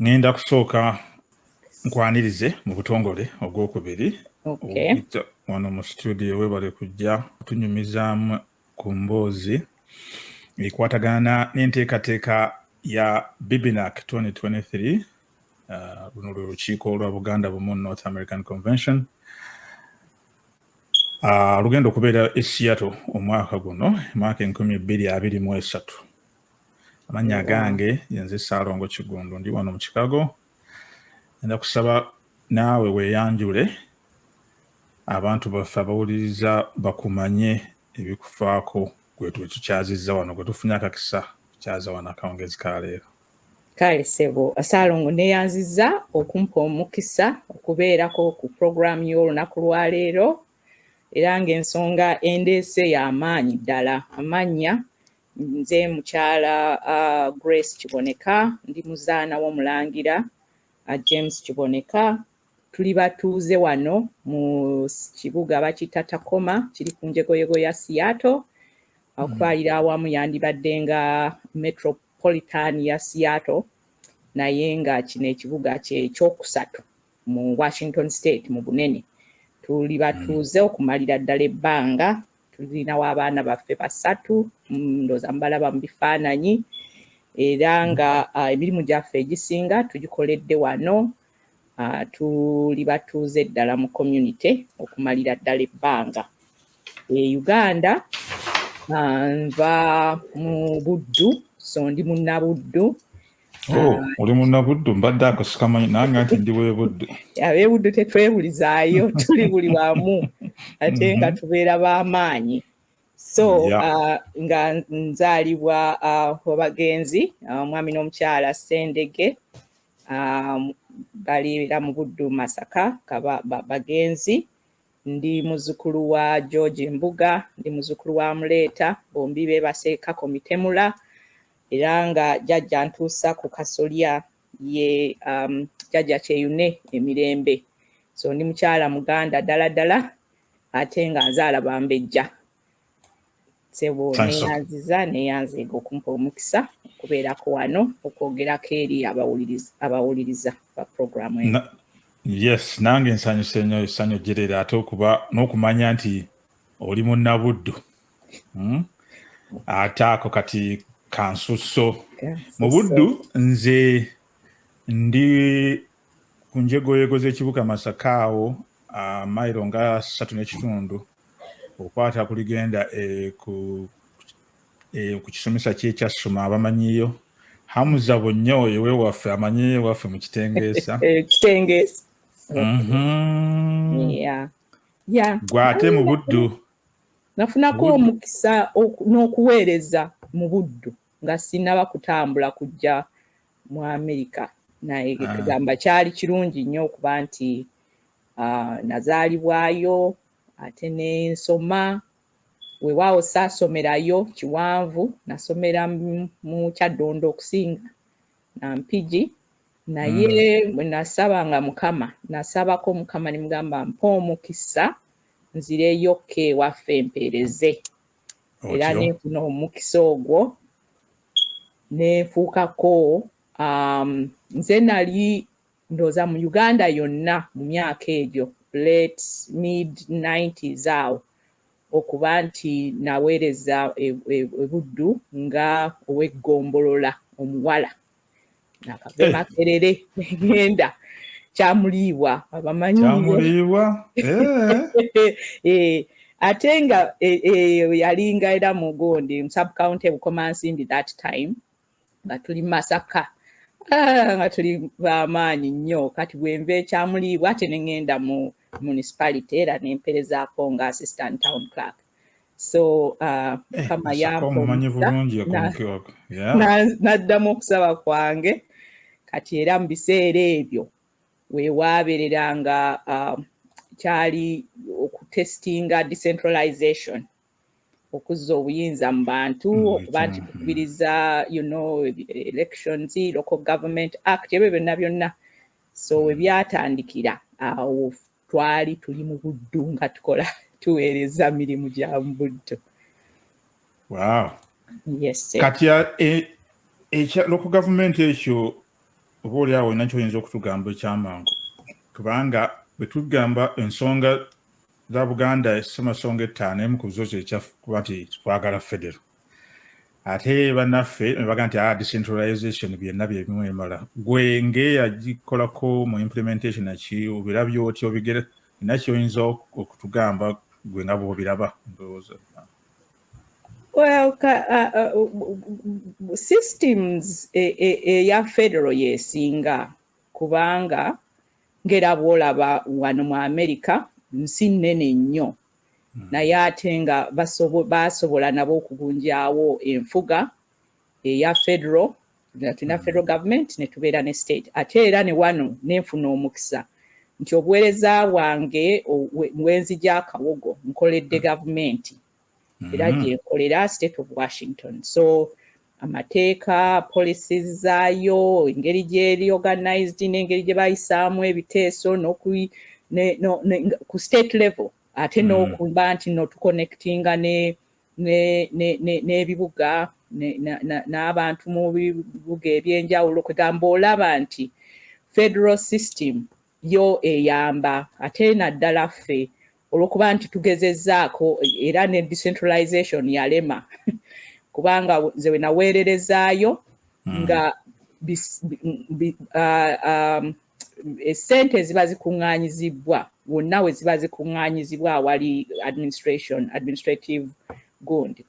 ngenda kusooka nkwanirize mu butongole ogwokubiri wano mu studio webale kujja kutunyumizaamu ku mboozi ekwatagana n'enteekateeka ya Bbnac 2023 luno lwe lukiiko lwa Buganda Bumu North American Convention lugenda okubeera e Seattle omwaka guno mwaka 2023. Amanya gange yenze Saalongo Kigundu ndi wano mu Chicago. Nda kusaba naawe weeyanjule abantu baffe abawuliriza bakumanye ebikufaako gwe tukyazizza wano gwe tufunye akakisa kukyaza wano akawungezi ka leero. Kale sebo Saalongo neeyanzizza okumpa omukisa okubeerako ku program y'olunaku lwa leero era ng'ensonga endeese y'amaanyi ddala. Amanya nze mukyala Grace Kiboneka ndi muzaana w'omulangira James Kiboneka. Tuli batuuze wano mu kibuga bakiyita Tacoma kiri ku njegoyego ya Seattle okutwalira awamu yandibadde nga metropolitan ya Seattle naye nga kino ekibuga ky'ekyokusatu mu Washington State mu bunene. Tuli batuuze okumalira ddala ebbanga. Tulinawo abaana baffe basatu ndooza mbalaba mu bifaananyi era nga emirimu gyaffe egisinga tugikoledde wano. Tuli batuuze ddala mu community okumalira ddala ebbanga. Uganda nva mu Buddu so ndi munnabuddu. Oli munnabuddu mbadde akosikamanyi nange ati ndi w'ebuddu. Ab'ebuddu tetwebulizaayo tuli buli wamu ate nga tubeera b'amaanyi. So nga nzaalibwa abagenzi omwami n'omukyala Sendege baliira mu Buddu Masaka bagenzi. Ndi muzzukulu wa George Mbuga, ndi muzzukulu wa Muleeta, bombi beebase Mitemula era nga jjajja ntuusa ku kasolya ye jjajja Kyeyune Emirembe. So ndi mukyala Muganda ddala ate nga nzaala Bambejja. Sebo neyanziza okumpa omukisa okubeerako wano okwogerako eri abawuliriza ba programu eno. Yes, nange nsanyuse nnyo essanyu gyereera ate okuba n'okumanya nti oli munnabuddu. Ate ako kati kansusso. Mu Buddu nze ndi ku njegoyego z'ekibuga Masaka awo mayiro nga 3.5 okwata kuligenda ku kisomesa ky'ekyasoma abamanyiyo. Hamuza Bonnyoyo wewaffe amanyi waffe mu Kitengeesa. Kitengeesa. Gwate mu Buddu. Nafunako omukisa n'okuweereza mu Buddu nga sinnaba kutambula kujja mu Amerika. Naye kugamba kyali kirungi nnyo okuba nti nazaalibwayo ate n'ensoma. Weewaawo saasomerayo kiwanvu, nasomera mu Kyaddondo okusinga Nampigi. Naye bwe nasabanga Mukama, nasabako Mukama ne mugamba mpa omukisa nzireyokke ewaffe empeereze. Era neefuna omukisa ogwo neefuukako. Nze nali ndooza mu Uganda yonna mu myaka egyo late mid-90s awo okuba nti naweereza Buddu nga ow'eggombolola omuwala. Nakave Makerere ngenda Kyamuliibwa abamanyi. Kyamuliibwa. Ate nga yalinga era Mugondi sub-county Bukomansimbi that time nga tuli Masaka. Nga tuli b'amaanyi nnyo kati bwe nva Kyamuliibwa ate ne ngenda mu municipality era nemperezaako nga assistant town clerk. So Mukama n'addamu okusaba kwange kati era mu biseera ebyo weewaabereranga kyali okutestinga decentralization okuzza obuyinza mu bantu okuba nti tukubiriza elections, local government act, ebyo byonna. So we byatandikira awo twali tuli mu Buddu nga tuweereza mirimu gya mu Buddu. Wow. Yes, sir. Kati local government ekyo oba oli awo olina kyoyinza okutugamba ekyamangu kubanga bwe tugamba ensonga za Buganda Ssamasonga 5 emu ku zo kuba nti twagala federo ate bannaffe ne baga nti decentralization byonna byebimu emala gwe ng'eyagikolako mu implementation ki obirabye otyo obigere nina kyoyinza okutugamba gwe nga bw'obiraba ndowooza. Well, systems ya federal yesinga kubanga ngera bwolaba wano mu America nsi nnene nnyo naye ate nga basobola nabo okugunjaawo enfuga eya federal tulina federal government ne tubeera ne state ate era ne wano nenfuna omukisa nti obuweereza bwange bwenzija akawogo nkoledde gavumenti era gyenkolera state of Washington. So amateeka policies zaayo engeri gyeri organized n'engeri gye bayisaamu ebiteeso ku state level ate n'okuba nti tuconnectinga n'ebibuga n'abantu mu bibuga ebyenjawulo kugamba olaba nti federal system yo eyamba ate naddala ffe olwokuba nti tugezezzaako era ne decentralization yalema kubanga nze we naweererezaayo nga essente ziba zikuŋŋaanyizibwa wonna we ziba zikuŋŋaanyizibwa awali administrative gundi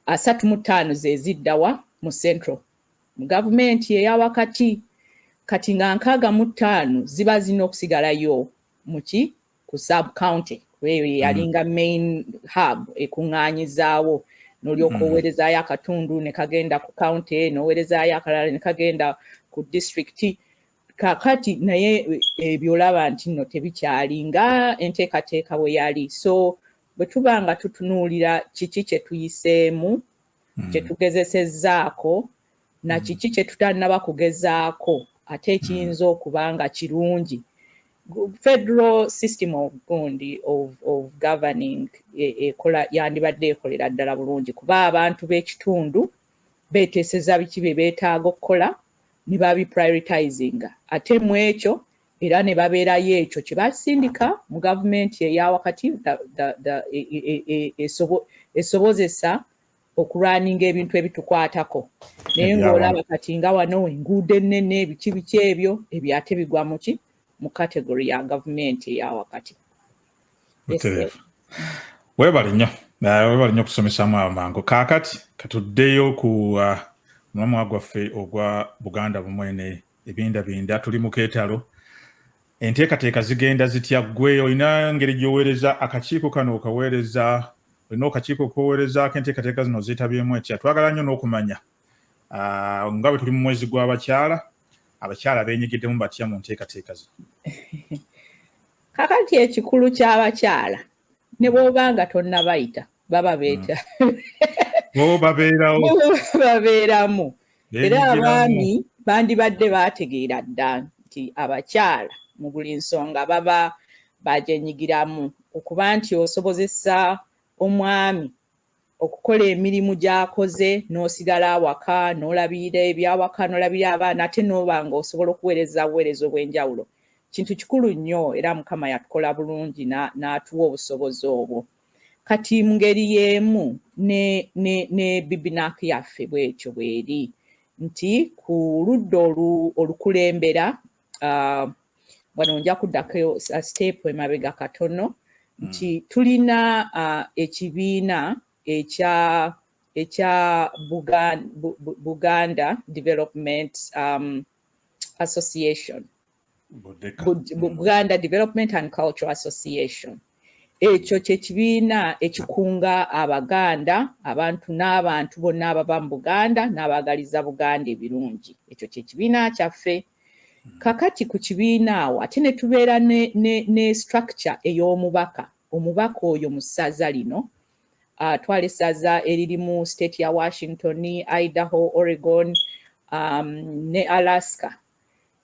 35 ze ziddawa mu central mu gavumenti eyawakati kati nga 65 ziba zina okusigalayo muki ku sub county wewe yalinga main hub ekuŋŋaanyizaawo n'olyoka oweerezaayo akatundu ne kagenda ku county n'oweerezaayo akalala ne kagenda ku district kakati naye ebyolaba nti nno tebikyali nga enteekateeka bwe yali. So bwe tuba nga tutunuulira kiki kye tuyiseemu kye tugezesezzaako na kiki kye tutannaba kugezaako ate ekiyinza okuba nga kirungi federal system of governing yandibadde ekolera ddala bulungi kuba abantu b'ekitundu beeteeseza biki bye beetaaga okukola ne babiprioritizinga ate mu ekyo era ne babeerayo ekyo kye basindika mu gavumenti eyawakati esobozesa okulwaninga ebintu ebitukwatako naye ng'olaba kati nga wano enguudo ennene biki ebyo ate bigwa muki mu category ya gavumenti eyawakati. Webali nnyo okusomesaamu amangu kaakati katuddeyo ku mulamwa gwaffe ogwa Buganda bumwene ebindabinda tuli mu keetalo enteekateeka zigenda zitya gwe olina ngeri gy'oweereza akakiiko kano okaweereza olina akakiiko koweerezaako enteekateeka zino zeetabyemu etya twagala nnyo n'okumanya nga bwe tuli mu mwezi gw'abakyala abakyala beenyigiddemu batya mu nteekateeka zino. Kakati ekikulu ky'abakyala ne bw'oba nga tonnabayita baba beeta babeeramu era abaami bandibadde baategeera dda nti abakyala mu buli nsonga baba bagyenyigiramu okuba nti osobozesa omwami okukola emirimu gy'akoze n'osigala awaka n'olabirira ebyawaka n'olabirira abaana ate n'oba nga osobola okuweereza obuweereza obw'enjawulo kintu kikulu nnyo era Mukama yatukola bulungi n'atuwa obusobozi obwo. Kati mu ngeri y'emu ne Bbnac yaffe bw'ekyo bw'eri nti ku ludda olukulembera wano nja kuddako step emabega katono nti tulina ekibiina ekya Buganda Development Association Buganda Development and Cultural Association. Ekyo kyekibiina ekikunga Abaganda n'abantu bonna abava mu Buganda n'abaagaliza Buganda ebirungi. Ekyo kyekibiina kyaffe. Kakati ku kibiina awo ate ne tubeera ne structure ey'omubaka. Omubaka oyo mu ssaza lino twali essaza eririmu state ya Washington, Idaho, Oregon ne Alaska.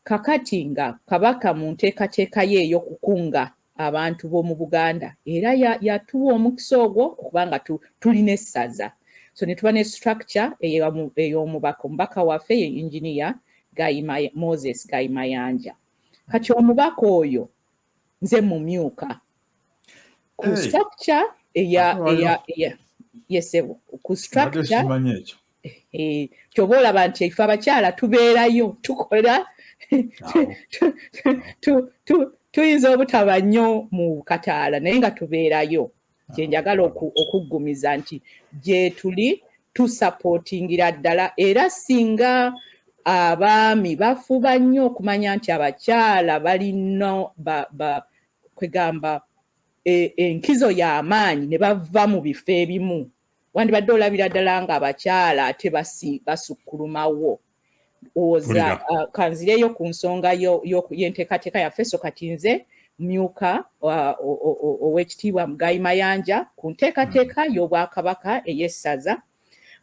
Kakati nga kabaka mu nteekateeka ye ey'okukunga abantu b'omu Buganda era yatuwa omukisa ogwo okubanga tulina essaza. So ne tuba ne structure ey'omubaka. Omubaka waffe ye engineer Moses Gayimayanja. Kati omubaka oyo nze mumyuka ku structure yesebo ku structure kyoba olaba nti ife abakyala tubeerayo tukola tuyinza obutaba nnyo mu kataala naye nga tubeerayo kyenjagala okuggumiza nti gye tuli tusapootingira ddala era singa abaami bafuba nnyo okumanya nti abakyala balina kwegamba enkizo y'amaanyi ne bava mu bifo ebimu wandibadde olabira ddala nga abakyala ate basukkulumawo oza kanzireyo ku nsonga y'enteekateeka yaffe so kati nze myuka ow'ekitiibwa Gayimayanja ku nteekateeka y'obwakabaka ey'essaza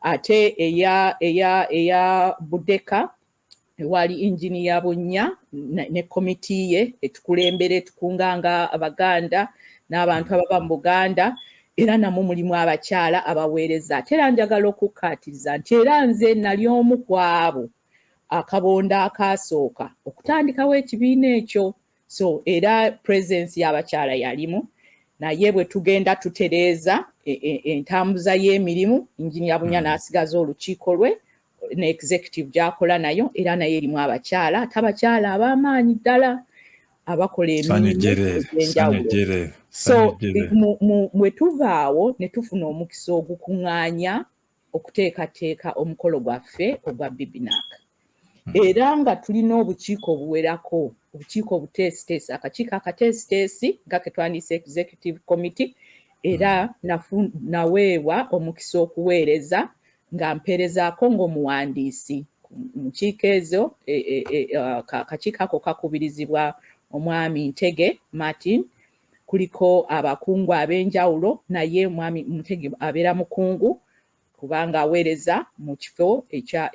ate eya Budeka wali Engineer Bunnya ne komiti ye etukulembere tukunganga Abaganda n'abantu abava mu Buganda era namwe mulimu abakyala abaweereza ate era njagala okukkaatiriza nti era nze nali omu ku abo akabonda akaasooka okutandikawo ekibiina ekyo so era presence y'abakyala yalimu naye bwe tugenda tutereeza entambuza y'emirimu Engineer Bunnya n'asigaza olukiiko lwe ne executive gy'akola nayo era naye erimu abakyala ate abakyala ab'amaanyi ddala abakola emirimu egy'enjawulo so bwe tuvaawo ne tufuna omukisa ogukuŋŋaanya okuteekateeka omukolo gwaffe ogwa Bbnac era nga tulina obukiiko obuwerako obukiiko obuteesiteesi akakiiko akateesiteesi nga ke twandiyise executive committee era naweebwa omukisa okuweereza nga mpeerezaako ng'omuwandiisi mu nkiiko ezo akakiiko ako kakubirizibwa omwami Ntege Martin kuliko abakungu ab'enjawulo naye omwami Ntege abeera mukungu kubanga aweereza mu kifo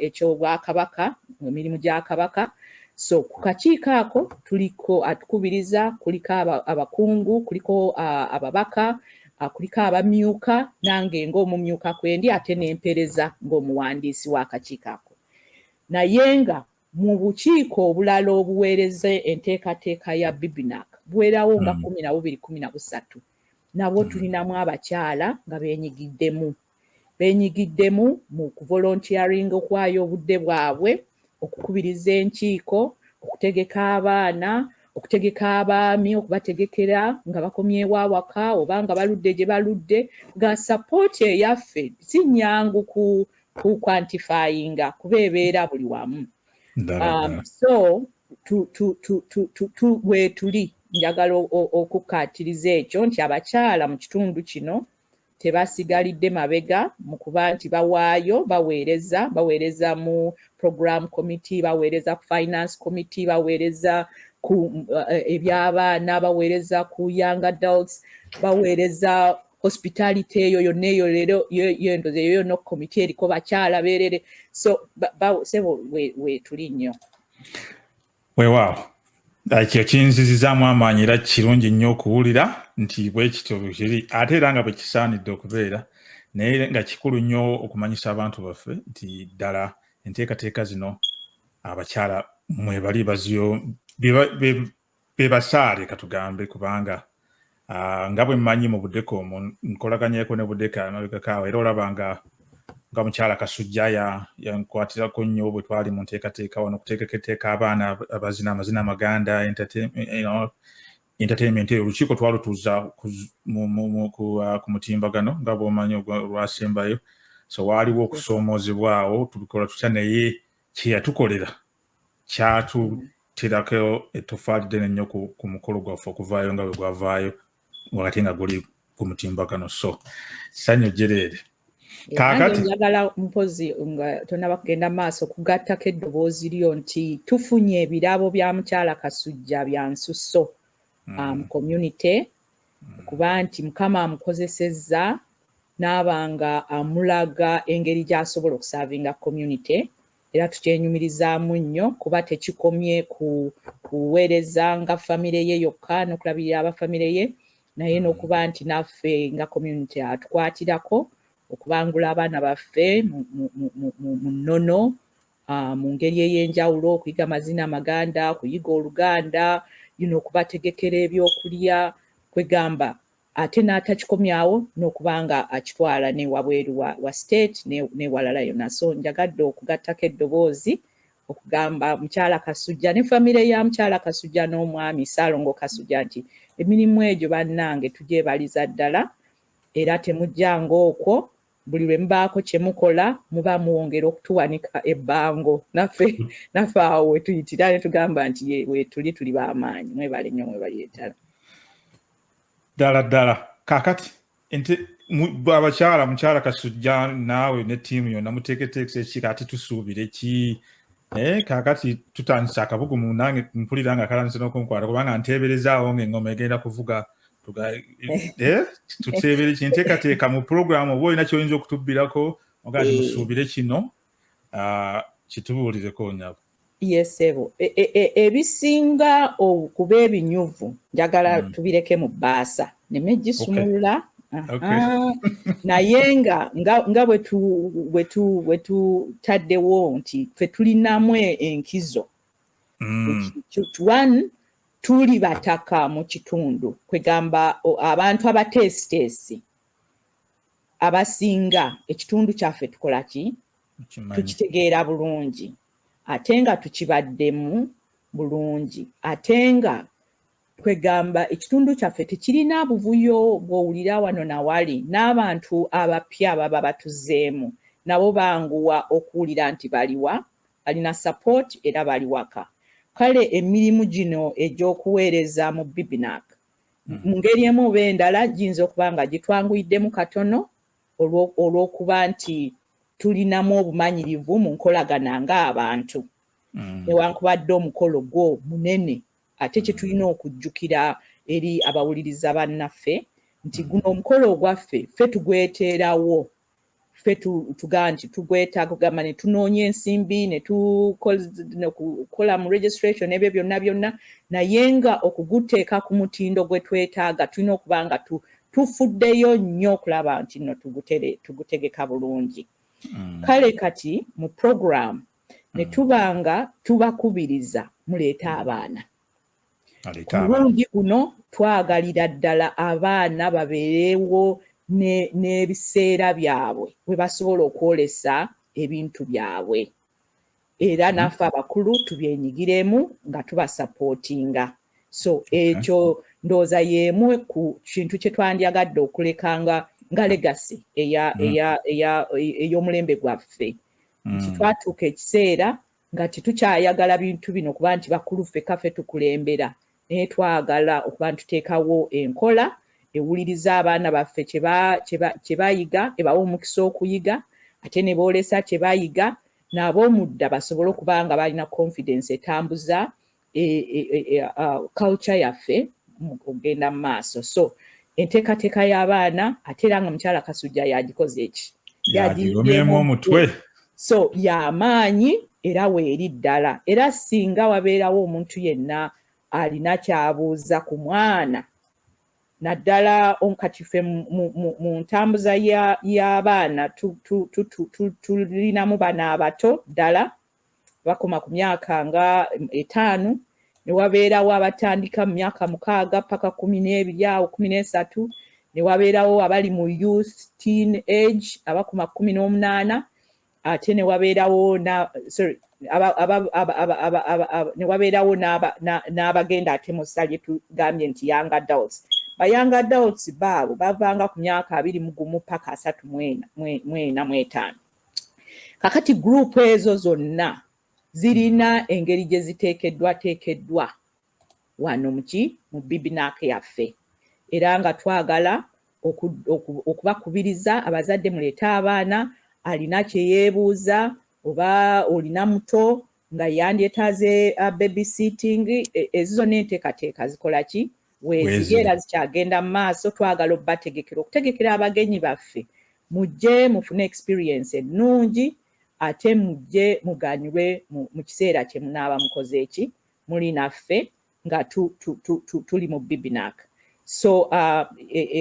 eky'obwakabaka mu mirimu gya kabaka so ku kakiiko ako tuliko atukubiriza kuliko abakungu kuliko ababaka kuliko abamyuka nange ng'omumyuka kwendi ate n'empereza ng'omuwandiisi w'akakiiko ako naye nga mu bukiiko obulala obuweereze enteekateeka ya Bbnac buweerawo nga 12-13 nabwo tulinamu abakyala nga beenyigiddemu mu kuvolontiyaringa okuwaayo obudde bwabwe okukubiriza enkiiko okutegeka abaana okutegeka abaami okubategekera nga bakomyewo awaka oba nga baludde gye baludde nga sapooti eyaffe si nnyangu ku kwantifayinga kuba ebeera buli wamu so bwe tuli njagala okukkaatiriza ekyo nti abakyala mu kitundu kino tebasigalidde mabega mu kuba nti bawaayo baweereza mu program committee baweereza ku finance committee baweereza ku eby'abaana baweereza ku young adults baweereza hospitality eyo yonna eyo leero yendoze eyo yonna committee eriko bakyala beerere so sebo we tuli nnyo weewaawo ekyo kinzizizaamu amaanyi era kirungi nnyo okuwulira nti bwekityo kiri ate era nga bwe kisaanidde okubeera naye nga kikulu nnyo okumanyisa abantu baffe nti ddala enteekateeka zino abakyala mwebali baziyo bebasaale katugambe kubanga nga bwe mmanyi mu Budeka omwo nkolaganyeko ne Budeka amabegakaawo era olaba nga mukyala Kasujja yankwatirako nnyo bwe twali mu nteekateeka wano kuteekateeka abaana abazina amazina amaganda entertainment eyo olukiiko twalutuuza ku mutimbagano nga bw'omanyi olwasembayo so waaliwo okusoomoozebwawo tubikola tutya naye kyeyatukolera kyatuterako ettofaali ddene nnyo ku mukolo gwaffe okuvaayo nga bwe gwavaayo wakati nga guli ku mutimbagano so sanyu jereere kakati njagala mpozi nga tonaba kugenda maaso kugattako eddoboozi lyo nti tufunye ebirabo bya mukyala Kasujja bya nsusso community kuba nti Mukama amukozesezza n'abanga amulaga engeri gy'asobola okusaavinga community era tukyenyumirizaamu nnyo kuba tekikomye kuweereza nga famire ye yokka n'okulabirira abafamire ye naye n'okuba nti naffe nga community atukwatirako okubangula abaana baffe mu nnono mu ngeri ey'enjawulo, okuyiga amazina amaganda, kuyiga Oluganda, okubategekera ebyokulya, kwegamba ate n'atakikomyawo n'okubanga akitwala ne wabweru wa state ne walala yonna. So njagadde okugattako eddoboozi okugamba mukyala Kasujja ne famire ya mukyala Kasujja n'omwami Ssaalongo Kasujja nti emirimu egyo bannange tugyebaliza ddala era temujjanga okwo buli lwe mubaako kye mukola muba muwongera okutuwanika ebbango naffe awo wetuyitira ne tugamba nti tuli b'amaanyi. Mwebale nnyo, mwebale ddala. Ddala kaakati abakyala mukyala Kasujja naawe ne ttiimu yonna muteeketeekesa ekika ate tusuubire ki? Kaakati tutandise akabugumu nange mpulira nga kalanise n'okunkwata kubanga nteeberezaawo ng'engoma egenda kuvuga tuteebere kinteekateeka mu puroguramu oba olina ky'oyinza okutubbirako oga nti musuubire kino kitubuulireko nyabo. Yes, ebo. Ebisinga okuba ebinyuvu njagala tubireke mu bbaasa nemegisumulula. Naye nga bwe tutaddewo nti ffe tulinamu enkizo. One, tuli bataka mu kitundu kwegamba abantu abateesiteesi abasinga ekitundu kyaffe tukola ki? Tukitegeera bulungi. Ate nga tukibaddemu bulungi, ate nga kwegamba ekitundu kyaffe tekirina buvuyo bw'owulira wano na wali n'abantu abapya baba batuzzeemu nabo banguwa okuwulira nti baliwa, balina support era bali waka. Kale emirimu gino egy'okuweereza mu Bbnac mu ngeri emu oba endala giyinza okuba nga gitwanguyiddemu katono olw'okuba nti tulinamu obumanyirivu mu nkolagana ng'abantu. Newankubadde omukolo gwo munene ate kye tulina okujjukira eri abawuliriza bannaffe nti guno omukolo ogwaffe ffe tugweteerawo. Ffe tugaa nti tugwetaaga kugamba ne tunoonya ensimbi ne tukola mu registration ebyo byonna naye nga okuguteeka ku mutindo gwe twetaaga tulina okuba nga tufuddeyo nnyo okulaba nti nno tugutegeka bulungi. Kale kati mu program ne tubanga tubakubiriza muleeta abaana. Bulungi guno twagalira ddala abaana babeerewo n'ebiseera byabwe we basobola okwolesa ebintu byabwe. Era naffe abakulu tubyenyigiremu nga tubasapootinga. So ekyo ndooza y'emu ku kintu kye twandyagadde okuleka nga legacy ey'omulembe gwaffe. Nti twatuuka ekiseera nga tetukyayagala bintu bino kuba nti bakulu ffe kaffe tukulembera naye twagala okuba ntuteekawo enkola ewuliriza abaana baffe kye bayiga ebawa omukisa okuyiga ate ne boolesa kye bayiga n'ab'omudda basobole okuba nga balina confidence etambuza culture yaffe okugenda mu maaso. So enteekateeka y'abaana ate era nga mukyala Kasujja yagikoze eki? Yagigomyemu omutwe. So y'amaanyi era weeri ddala. Era singa wabeerawo omuntu yenna alina kyabuuza ku mwana naddala kati ffe mu ntambuza y'abaana tulinamu bana abato ddala bakoma ku myaka nga 5 ne wabeerawo abatandika mu myaka 6 paka 12 awo 13 ne wabeerawo abali mu youth teen age abakoma 18 ate ne wabeerawo n'abagenda ate mu ssali tugambye nti young adults. Ba young adults baabo bavanga ku myaka 21 paka 34 kakati group ezo zonna zirina engeri gye ziteekeddwa wano mu Bbnac yaffe. Era nga twagala okubakubiriza abazadde muleeta abaana alina kye yeebuuza oba olina muto nga yandyetaaze babysitting ezizo n'enteekateeka zikola ki? Weezigera zikyagenda mu maaso. Twagala okutegekera abagenyi baffe mujje mufune experience ennungi ate mujje muganyulwe mu kiseera kye munaaba mukoze eki muli naffe nga tuli mu Bbnac. So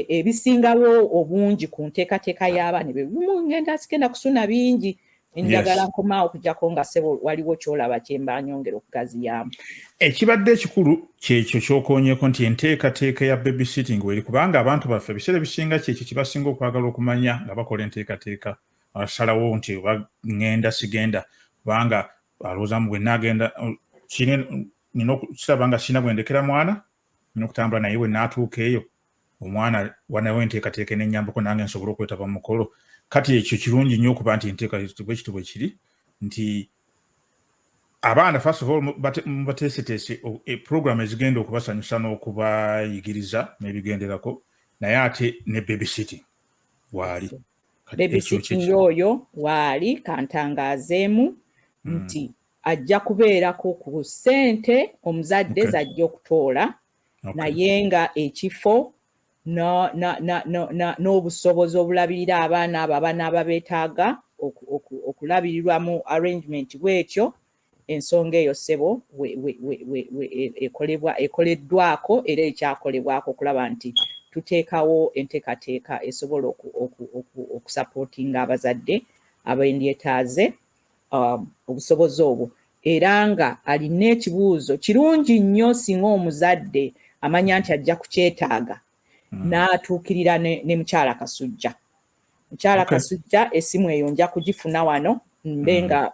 ebisingawo obungi ku nteekateeka y'abaana sigenda kusuna bingi Njagala nkomaawo okujjako nga ssebo waliwo ky'olaba kye mba nyongera okugaziyamu. Ekibadde ekikulu kyekyo ky'okoonyeko nti enteekateeka ya babysitting weri kubanga abantu baffe ebiseera bisinga kyekyo kye basinga okwagala okumanya nga bakola enteekateeka. Asalawo nti oba ŋŋenda sigenda kubanga alowoozamu bwe nnaagenda nina okukiraba nga sirina bwe ndekera mwana nina okutambula naye bwe nnaatuuka eyo omwana wanawo enteekateeka n'ennyambako nange nsobola okwetaba mu mukolo. Kati ekyo kirungi nnyo okuba nti enteekateeka bwekityo bwe kiri nti abaana first of all bateeseteese program ezigenda okubasanyusa n'okubayigiriza n'ebigenderako naye ate ne babysitting waali. Babysitting oyo waali kantangaazeemu nti ajja kubeerako ku ssente omuzadde zajja okutoola naye nga ekifo n'obusobozi obulabirira abaana abo abaana beetaaga okulabirirwa mu arrangement bw'ekyo ensonga eyo ssebo ekoleddwako era ekyakolebwako okulaba nti tuteekawo enteekateeka esobola okusapootinga abazadde abendyetaaze obusobozi obwo era nga alina ekibuuzo kirungi nnyo singa omuzadde amanya nti ajja kukyetaaga n'atuukirira ne mukyala Kasujja. Mukyala Kasujja essimu eyo nja kugifuna wano mbe nga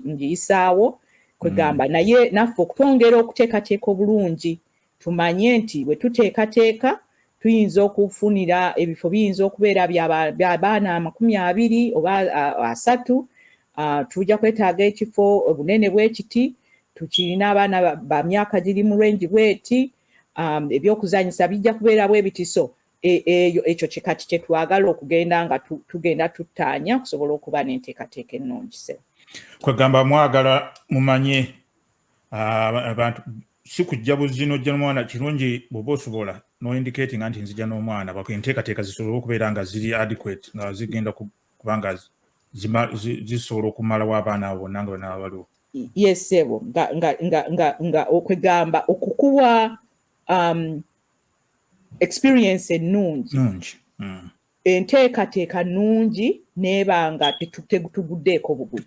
ngiyisaawo kwegamba naye naffe okutwongera okuteekateeka obulungi tumanye nti bwe tuteekateeka tuyinza okufunira ebifo biyinza okubeera by'abaana 20 oba 3 tujja kwetaaga ekifo obunene bw'ekiti tukirina abaana ba myaka giri mu range bweti ebyokuzanyisa bijja kubeera bwebitiso ekyo kikati kye twagala okugenda nga tugenda tuttaanya kusobola okuba n'enteekateeka ennungi. Kwegamba mwagala mumanye abantu si kujja buzino jja n'omwana kirungi bw'oba osobola no indicating nti nzija n'omwana enteekateeka zisobola okubeera nga ziri adequate nga zigenda kubanga zisobola okumalawo abaana abo bonna nga banaaba baliwo. Yes sebo nga okwegamba okukuwa experience ennungi enteekateeka nnungi neebanga tetuguddeeko bugulu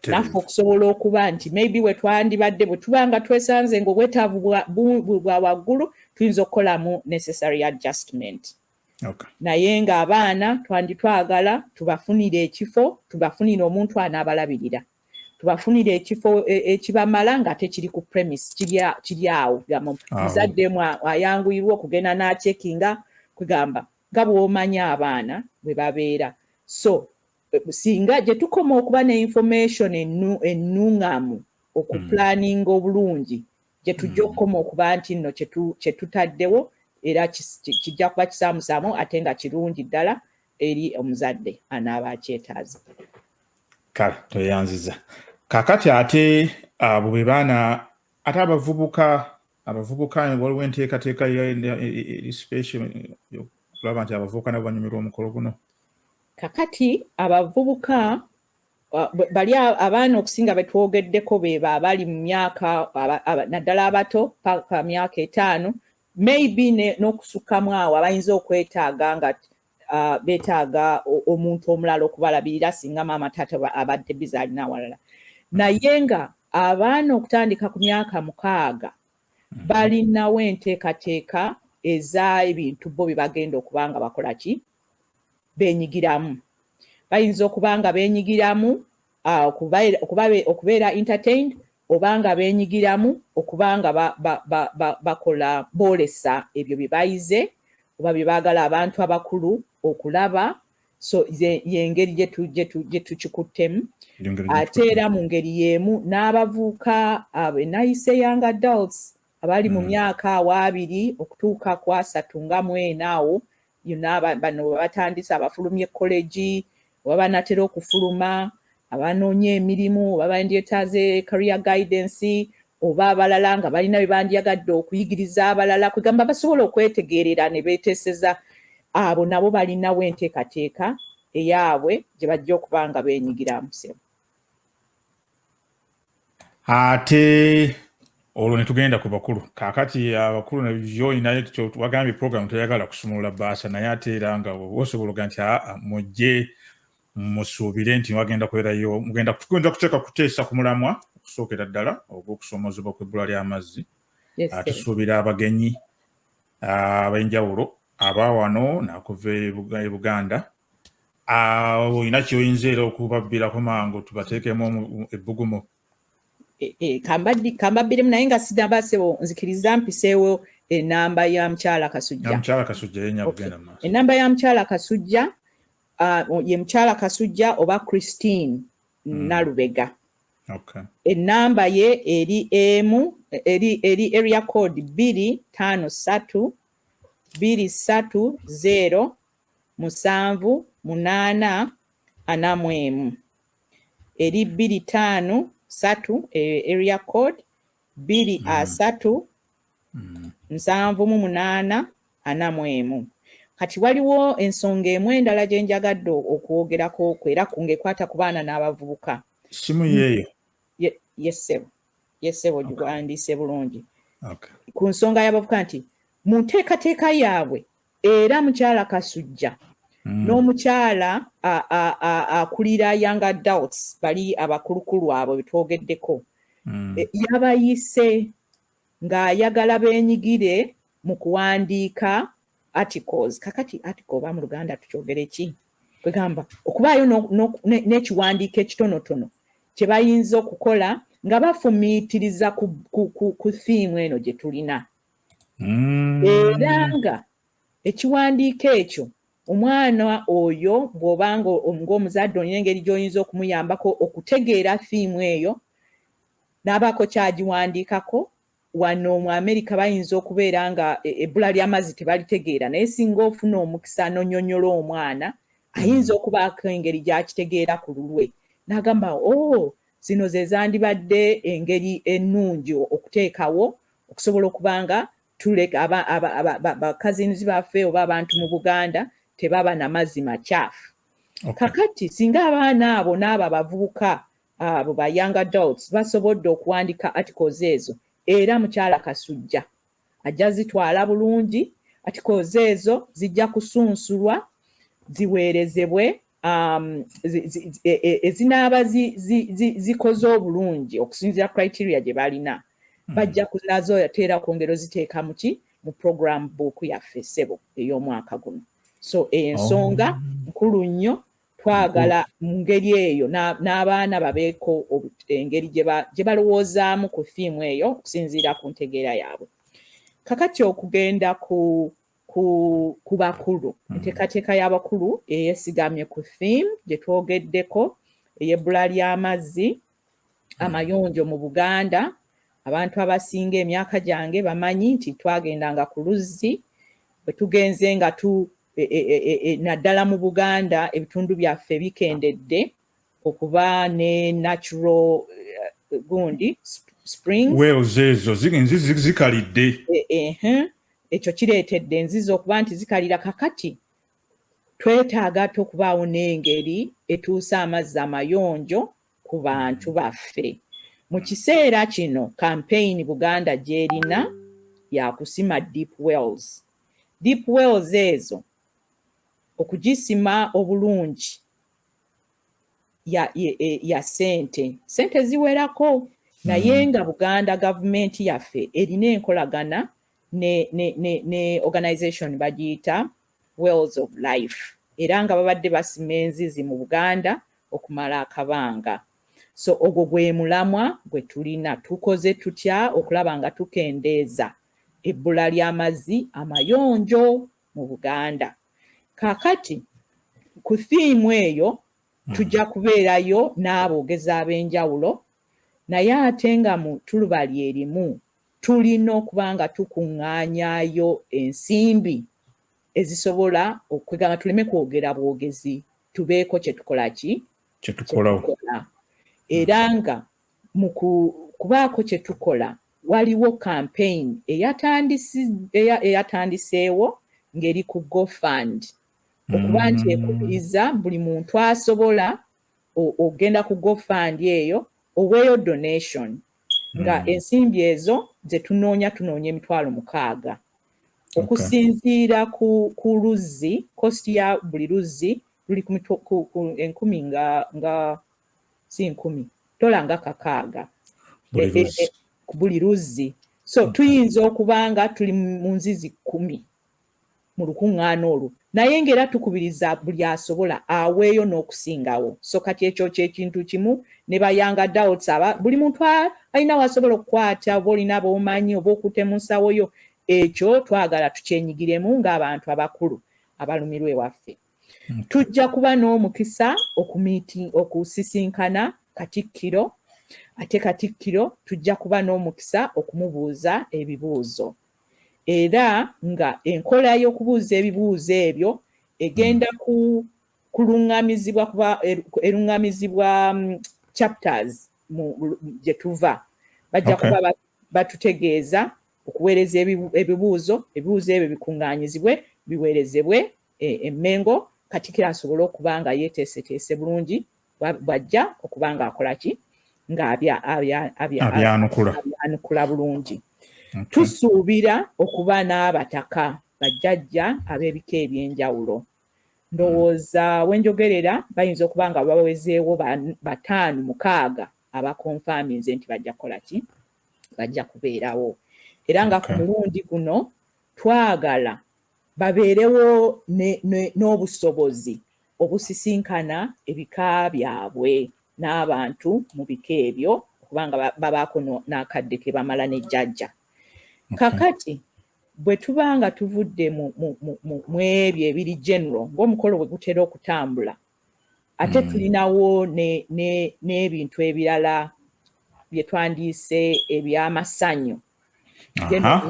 naffe okusobola okuba nti maybe we twandibadde bwe tubanga twesanze ng'obwetaavu bwa waggulu tuyinza okukolamu necessary adjustment. Naye ng'abaana twanditwagala tubafunire ekifo tubafunire omuntu anaabalabirira tubafunire ekifo ekibamala nga tekiri ku premise kiri awo muzadde ayanguyirwa okugenda n'acekinga kugamba nga bw'omanya abaana bwe babeera. So singa gye tukoma okuba ne information ennuŋŋamu okuplaninga obulungi gye tujja okukoma okuba nti nno kye tutaddewo era kijja kuba kisaamusaamu ate nga kirungi ddala eri omuzadde anaaba akyetaaza. Kale tweyanziza. Kakati ate abo be baana ate abavubuka waliwo enteekateeka eri special yokulaba nti abavubuka nabo banyumirwa omukolo guno. Kakati abavubuka bali abaana okusinga betwogeddeko beeba abali mu myaka naddala abato paka myaka 5 maybe n'okusukkamu awo abayinza okwetaaga nga beetaaga omuntu omulala okubalabirira singa maama taata abadde bizi alina awalala. Naye nga abaana okutandika ku myaka 6 balinawo enteekateeka eza ebintu bo bye bagenda okuba nga bakola ki beenyigiramu. Bayinza okuba nga beenyigiramu okubeera entertained oba nga beenyigiramu okuba nga bakola boolesa ebyo bye bayize oba bye baagala abantu abakulu okulaba. So y'engeri gye tukikuttemu ate era mu ngeri y'emu n'abavubuka nayise young adults abali mu myaka 2 okutuuka ku 3 nga mu 4 awo bano batandise abafulumye college oba banatera okufuluma abanoonya emirimu oba bandyetaaze career guidance oba abalala nga balina bye bandyagadde okuyigiriza abalala kwegamba basobola okwetegeerera ne beeteeseza abo nabo balinawo enteekateeka eyaabwe gye bajja okuba nga beenyigiramu. Ate olwo ne tugenda ku bakulu. Kaakati abakulu nebyo naye wagambye program teyagala kusumulula bbaasa naye ate era nga osobola oga nti mujje musuubire nti wagenda kwerayo mugenda kuteeka kuteesa ku mulamwa okusookera ddala ogw'okusoomozebwa kw'ebbula ly'amazzi. Tusuubira abagenyi ab'enjawulo abawano nakuva e Buganda. Olina kyoyinza era okubabbirako mangu tubateekemu ebbugumu. Kambabbiremu naye nga sinabasebo nzikiriza mpiseewo enamba ya Mukyala Kasujja. Mukyala Kasujja yennya bugenda maaso. Enamba ya Mukyala Kasujja ye Mukyala Kasujja oba Christine Nalubega. Okay. Enamba ye eri area code 253 230 7 8 41. Eri 253 area code 230 7 8 41. Kati waliwo ensonga emu endala gye njagadde okwogerako era kungekwata ku baana n'abavubuka. Simu yeeyo. Yesebo giwandiise bulungi. Okay. Ku nsonga y'abavubuka nti mu nteekateeka yaabwe era Mukyala Kasujja n'omukyala akulira young adults bali abakulukulu abo betwogeddeko yabayise ng'ayagala beenyigire mu kuwandiika articles. Kakati article oba mu Luganda tukyogere ki? Kwegamba okubaayo n'ekiwandiiko ekitonotono kye bayinza okukola nga bafumiitiriza ku theme eno gye tulina. Era nga ekiwandiiko ekyo omwana oyo bw'obanga ng'omuzadde olina engeri gy'oyinza okumuyambako okutegeera theme eyo n'abaako kyagiwandiikako. Wano mu Amerika bayinza okubeera nga ebbula ly'amazzi tebalitegeera naye singa ofuna omukisa n'onnyonnyola omwana ayinza okubaako engeri gy'akitegeera ku lulwe n'agamba zino ze zandibadde engeri ennungi okuteekawo okusobola okubanga tuleka bakazinizi baffe oba abantu mu Buganda tebaba na mazzi makyafu. Kakati singa abaana abo n'abo abavubuka abo ba young adults basobodde okuwandika articles ezo era Mukyala Kasujja ajja zitwala bulungi. Articles ezo zijja kusunsulwa ziweerezebwe ezinaaba zikoze obulungi okusinziira criteria gye balina bajja kunazo yateera ku ngero ziteeka mu program book yaffe ssebo ey'omwaka guno. So ensonga nkulu nnyo twagala mu ngeri eyo n'abaana babeeko engeri gye balowoozaamu ku theme eyo okusinziira ku ntegeera yaabwe. Kakati okugenda ku bakulu, enteekateeka y'abakulu eyesigamye ku theme gye twogeddeko ey'ebbula ly'amazzi amayonjo mu Buganda. Abantu abasinga emyaka gyange bamanyi nti twagendanga ku luzzi bwe tugenze nga naddala mu Buganda ebitundu byaffe bikendedde okuba ne natural springs. Wells ezo enzizi zikalidde. Ekyo kireetedde enzizi okuba nti zikalira. Kakati twetaaga okubaawo n'engeri etuusa amazzi amayonjo ku bantu baffe. Mu kiseera kino campaign Buganda gy'erina ya kusima deep wells. Deep wells ezo okugisima obulungi ya sente ziwerako naye nga Buganda gavumenti yaffe erina enkolagana ne organization bagiyita Wells of Life era nga babadde basima enzizi mu Buganda okumala akabanga. So ogwo gwe mulamwa gwe tulina. Tukoze tutya okulaba nga tukendeeza ebbula ly'amazzi amayonjo mu Buganda. Kakati ku theme eyo tujja kubeerayo n'aboogezi ab'enjawulo naye ate nga mu tulubali erimu tulina okuba nga tukuŋŋaanyaayo ensimbi ezisobola okwegamba tuleme kwogera bwogezi tubeeko kye tukola ki? Kye tukola. Era nga mu kubaako kye tukola waliwo campaign eyatandiseewo ng'eri ku GoFund okuba nti ekubiriza buli muntu asobola ogenda ku GoFund eyo oweeyo donation nga ensimbi ezo ze tunoonya $6,000 okusinziira ku luzzi, cost ya buli luzzi luli ku enkumi nga si nkumi dola nga kakaaga ku buli luzzi. So tuyinza okubanga tuli mu nzizi 10 mu lukuŋŋaana olwo, naye ng'era tukubiriza buli asobola aweeyo n'okusingawo. So kati ekyo ky'ekintu kimu ne bayanga doubts buli muntu alina wasobola okukwata oba olina b'omanyi oba okutte mu nsawo yo, ekyo twagala tukyenyigiremu ng'abantu abakulu abalumirwe waffe. Tujja kuba n'omukisa okusisinkana Katikkiro, ate Katikkiro tujja kuba n'omukisa okumubuuza ebibuuzo. Era nga enkola y'okubuuza ebibuuzo ebyo egenda erungamizibwa chapters gye tuva. Bajja kuba batutegeeza okuweereza ebibuuzo ebyo bikuŋŋaanyizibwe biweerezebwe Emmengo, Katikkiro asobole okuba nga yeeteeseteese bulungi bw'ajja okuba ng'akola ki ng'abyanukula bulungi. Tusuubira okuba n'abataka bajjajja ab'ebika eby'enjawulo. Ndowooza wenjogerera bayinza okuba nga bawezeewo 5-6 abakonfaminze nti bajja kukola ki, bajja kubeerawo. Era nga ku mulundi guno twagala babeerewo n'obusobozi obusisinkana ebika byabwe n'abantu mu bika ebyo okubanga babaako n'akadde ke bamala ne jjajja. Kakati bwe tubanga tuvudde mu ebyo ebiri general ng'omukolo bwe gutera okutambula, ate tulinawo n'ebintu ebirala bye twandiise eby'amasanyu.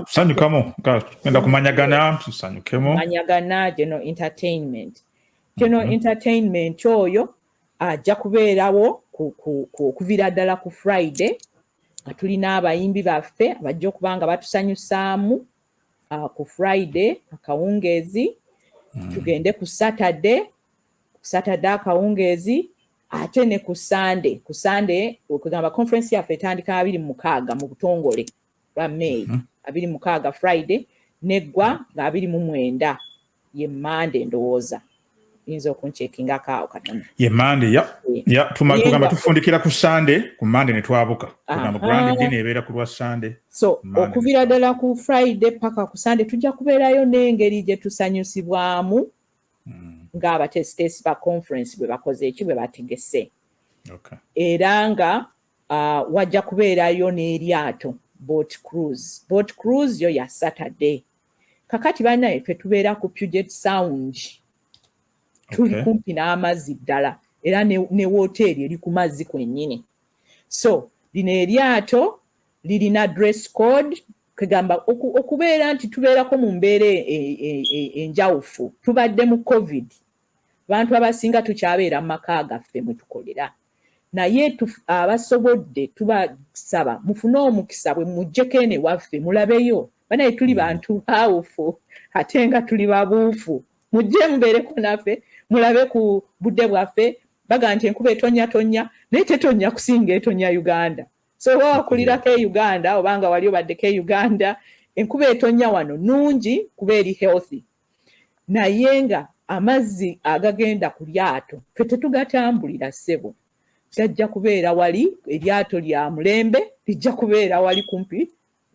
Sanyukamu genda kumanyagana tusanyukemu. Manyagana general entertainment. General entertainment oyo ajja kubeerawo okuviira ddala ku Friday nga tulina abayimbi baffe abajja okuba nga batusanyusaamu ku Friday akawungeezi, tugende ku Saturday akawungeezi, ate ne ku Sunday. Ku Sunday okugamba conference yaffe etandika 26 mu butongole bwa May, 26 Friday, neggwa nga 29 ye Monday ndowooza. Yinza okunchekinga awo katono. Ye Monday tugamba tufundikira ku Sunday, ku Monday ne twabuka. Tugamba grand dinner ebeera ku lwa Sunday. So okuviira ddala ku Friday paka ku Sunday tujja kubeerayo n'engeri gye tusanyusibwamu ng'abateesiteesi ba conference bwe bakoze eki bwe bategese. Era nga wajja kubeerayo n'eryato boat cruise. Boat cruise yo ya Saturday. Kakati banaye ffe tubeera ku Puget Sound. Tuli kumpi n'amazzi ddala era ne woteeri eri ku mazzi kwennyini. So lino eryato lirina dress code, kagamba okubeera nti tubeerako mu mbeera enjawufu. Tubadde mu COVID, abantu abasinga tukyabeera mu maka gaffe mwe tukolera, naye abasobodde tubasaba mufune omukisa bwe mujjeko ene waffe mulabeyo. Banaye tuli bantu baawufu ate nga tuli babuufu, mujje mubeereko naffe mulabe ku budde bwaffe. Baga nti enkuba etonnya naye tetonya kusinga etonya Uganda. So wakulirako Uganda obanga wali obaddeko Uganda, enkuba etonya wano nungi kuba eri healthy, naye nga amazzi agagenda ku lyato ffe tetugatambulira ssebo. Gajja kubeera wali eryato lya mulembe, lijja kubeera wali kumpi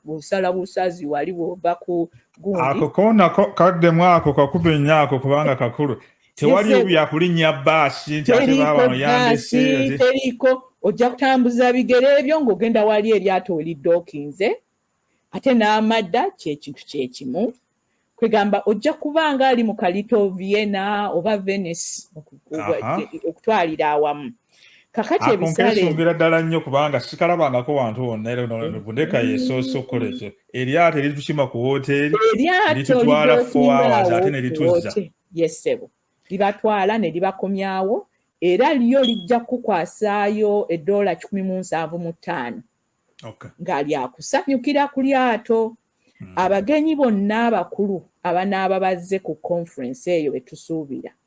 busala busazi wali bwova ku gundi. Ako kona kaddemu ako kakuba ennyako kubanga kakulu. Tewali byakulinnya baasi nti ate baba yandese. Teriko ojja kutambuza bigere ebyo ng'ogenda wali eryato olidookinze. Ate n'amadda ky'ekintu kyekimu. Kwegamba ojja kubanga ali mu Kalito Vienna oba Venice okutwalira awamu. Kakati ebisale nsongira ddala nnyo kubanga sikalabangako wantu wonna era Bbnac yeesoosa okukola ekyo. Eryato eritukima ku woteeri litutwala 4 hours ate ne lituzza. Yesebo libatwala ne libakomyawo era lyo lijja kukwasaayo $175 nga lyakusanyukira ku lyato. Abagenyi bonna abakulu abanaaba bazze ku conference eyo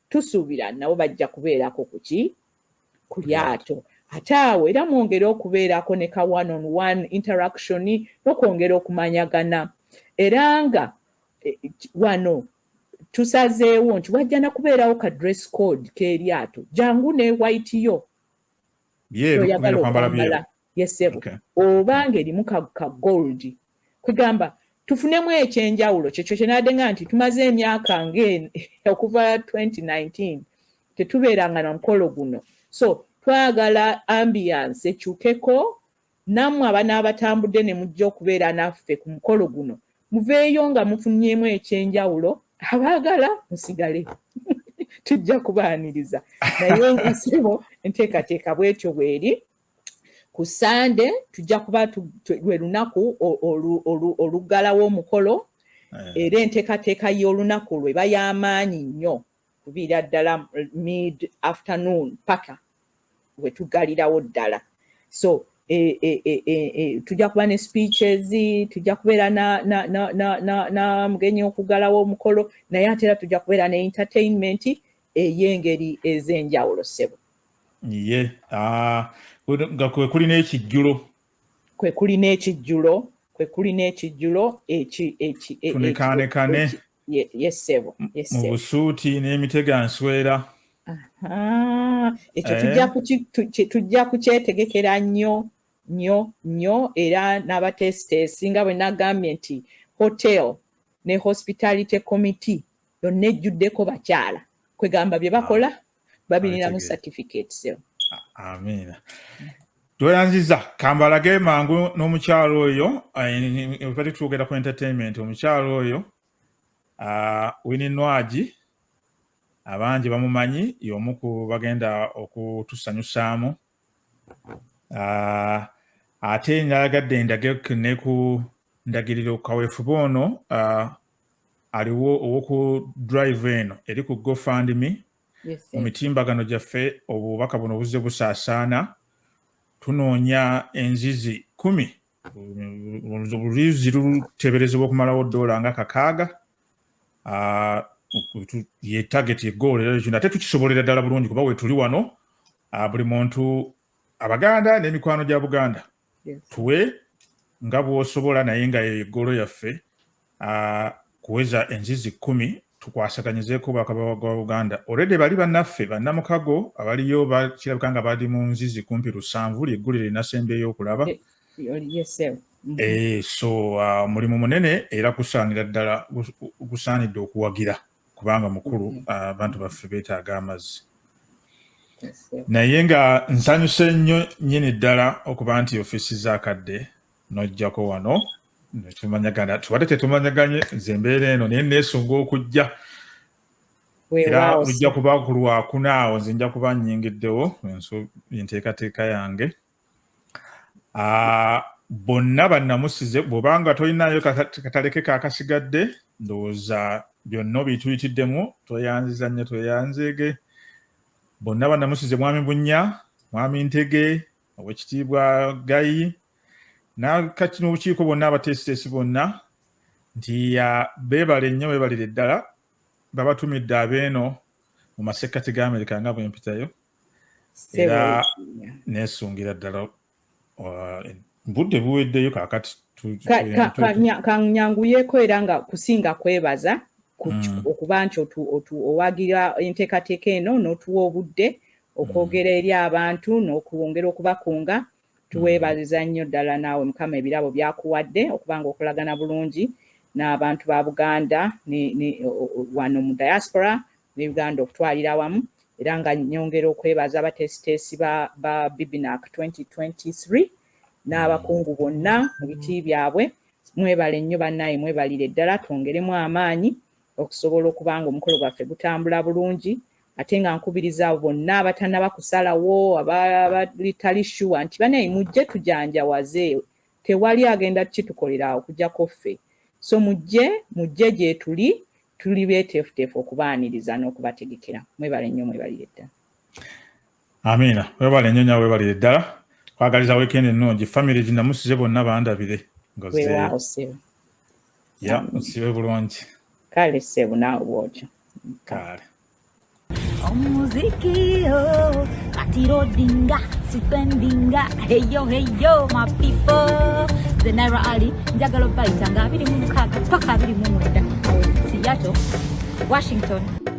tusuubira nabo bajja kubeerako ku lyato. Ate awo era mwongere okubeerako ne ka one-on-one interaction n'okwongera okumanyagana. Era nga wano tusazeewo nti wajja na kubeerawo ka dress code k'eryato jangu ne white yo oyagala okwambala yesebo oba ng'erimu ka gold kwegamba tufunemu ekyenjawulo kyekyo kyenadenga nti tumaze emyaka okuva 2019 tetubeeranga na mukolo guno so twagala ambiance ekyukeko nammwe abana abatambudde ne mujja okubeera naffe ku mukolo guno muveeyo nga mufunyeemu ekyenjawulo abaagala musigale tujja kubaaniriza naye ngasebo enteekateeka bwetyo bweri ku Sande tujja kuba lwe lunaku oluggalawo omukolo era enteekateeka y'olunaku lwe bayamaanyi nnyo kubiira ddala mid afternoon paka we tuggalirawo ddala so tujja kuba ne speeches tujja kubeera na mugenyi okuggalawo omukolo naye ate era tujja kubeera ne entertainment ey'engeri ez'enjawulo ssebo ye nga kwe kuli n'ekijjulo tunekaanekane yessebo mu busuuti n'emitega nswera ekyo tujja kukyetegekera nnyo era n'abatesitesi nga bwe nagambye nti hotel ne hospitality committee yonna ejjuddeko bakyala kwegamba bye bakola babirinamu certificates. Amina. Tweyanziza kambalage mangu n'omukyalo oyo ebali twogera ku entertainment omukyalo oyo Wininwagi abangi bamumanyi y'omu ku bagenda okutusanyusaamu ate njalagadde ndage ne ku ndagiriro kaweefuba ono aliwo ow'oku drive eno eri ku GoFundMe mu mitimbagano gyaffe obubaka buno buzze busaasaana tunoonya enzizi 10 olulizi luteeberezebwa okumalawo $6 nga 6 ye target egoal era ekyo ate tukisobolera ddala bulungi kuba we tuli wano buli muntu Abaganda n'emikwano gya Buganda tuwe nga bw'osobola naye nga egolo yaffe kuweza enzizi 10 tukwasaganyizeeko bakaba bwa Buganda already bali bannaffe bannamukago abaliyo bakirabika nga bali mu nzizi kumpi 7 lyeggulire linasembeyo okulaba so mulimu munene era kusaanira ddala gusaanidde okuwagira kubanga mukulu abantu baffe beetaaga amazzi naye nga nsanyuse nnyo nnyini ddala okuba nti ofiisi zaakadde n'ojjako wano tumanyagana tubadde tetumanyaganye nze embeera eno naye neesunga okujja era ojja kuba ku Lwakuna awo nze nja kuba nnyingiddewo enteekateeka yange bonna bannamusize bw'obanga tolinayo kataleke kaakasigadde ndowooza byonna obituyitiddemu tweyanziza nnyo tweyanzeege bonna bannamusize mwami Bunnya mwami Ntege Oweekitiibwa Gayi n'akati n'obukiiko bonna abateesiteesi bonna nti beebale nnyo beebalire ddala babatumidde abeeno mu masekkati ga Amerika nga bwe mpitayo era neesungira ddala budde buweddeyo kaakati kanyanguyeeko era nga kusinga kwebaza okuba nti owagira enteekateeka eno n'otuwa obudde okwogera eri abantu n'okwongera okubakunga tuweebaliza nnyo ddala naawe Mukama ebirabo byakuwadde okuba nga okolagana bulungi n'abantu ba Buganda wano mu diaspora ne Uganda okutwalira wamu era nga nyongera okwebaza abateesiteesi ba Bbnac 2023 n'abakungu bonna mu biti byabwe mwebale nnyo bannaye mwebalire ddala twongeremu amaanyi okusobola okuba nga omukolo gwaffe gutambula bulungi ate nga nkubiriza bonna abatannaba kusalawo abalitali sure nti bannaye mujje tujanjawaze tewali agenda kitukolera okujjako ffe so mujje gye tuli beeteefuteefu okubaaniriza n'okubategekera mwebale nnyo mwebalire ddala. Amiina webale nnyo nyawe webalire ddala kwagaliza weekend ennungi family ginamusize bonna bandabire weewaawo ssebo nsibe bulungi kale ssebo naawe bwotyo kale Omuziki katiro dinga sipendinga heyo my people the Naira Ali njagala bayita nga 26 paka 29 siyato Washington.